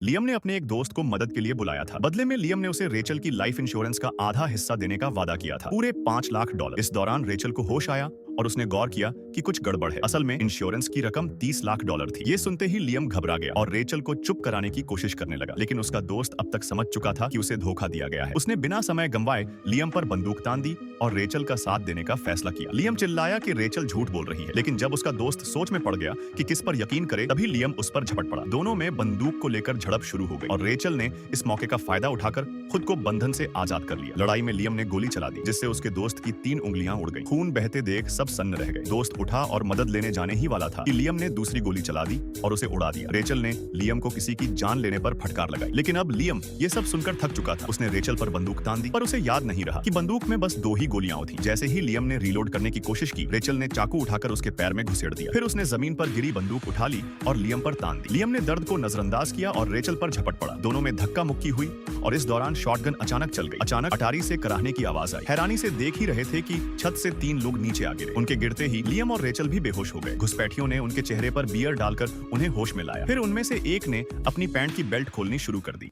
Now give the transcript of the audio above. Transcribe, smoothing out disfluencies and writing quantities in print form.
Liam ने अपने एक दोस्त को मदद के लिए बुलाया था। बदले में लियम ने उसे रेचल की लाइफ इंश्योरेंस का आधा हिस्सा देने का वादा किया था, पूरे $5 लाख। इस दौरान रेचल को होश आया और उसने गौर किया कि कुछ गड़बड़ है। असल में इंश्योरेंस की रकम $30 लाख थी। ये सुनते ही लियम घबरा गया और रेचल को चुप कराने की कोशिश करने लगा, लेकिन उसका दोस्त अब तक समझ चुका था कि उसे धोखा दिया गया है। उसने बिना समय गंवाए लियम पर बंदूक तान दी और रेचल का साथ देने का फैसला किया। लियम चिल्लाया कि रेचल झूठ बोल रही है, लेकिन जब उसका दोस्त सोच में पड़ गया कि किस पर यकीन करे, तभी लियम उस पर झपट पड़ा। दोनों में बंदूक को लेकर झड़प शुरू हो गई और रेचल ने इस मौके का फायदा उठाकर खुद को बंधन से आजाद कर लिया। लड़ाई में लियम ने गोली चला दी, जिससे उसके दोस्त की 3 उंगलियां उड़ गईं। खून बहते देख सब सन्न रह गए। दोस्त उठा और मदद लेने जाने ही वाला था कि लियम ने दूसरी गोली चला दी और उसे उड़ा दिया। रेचल ने लियम को किसी की जान लेने पर फटकार लगाई, लेकिन अब लियम ये सब सुनकर थक चुका था। उसने रेचल पर बंदूक तान दी, पर उसे याद नहीं रहा कि बंदूक में बस 2 ही गोलियां थी। जैसे ही लियम ने रीलोड करने की कोशिश की, रेचल ने चाकू उठाकर उसके पैर में घुसेड़ दिया। फिर उसने जमीन पर गिरी बंदूक उठा ली और लियम पर तान दी। लियम ने दर्द को नजरअंदाज किया और रेचल पर झपट पड़ा। दोनों में धक्का मुक्की हुई और इस दौरान शॉटगन अचानक चल गई। अचानक अटारी से कराहने की आवाज आई। हैरानी से देख ही रहे थे कि छत से 3 लोग नीचे आ गिरे। उनके गिरते ही लियम और रेचल भी बेहोश हो गए। घुसपैठियों ने उनके चेहरे पर बियर डालकर उन्हें होश में लाया। फिर उनमें से एक ने अपनी पैंट की बेल्ट खोलनी शुरू कर दी।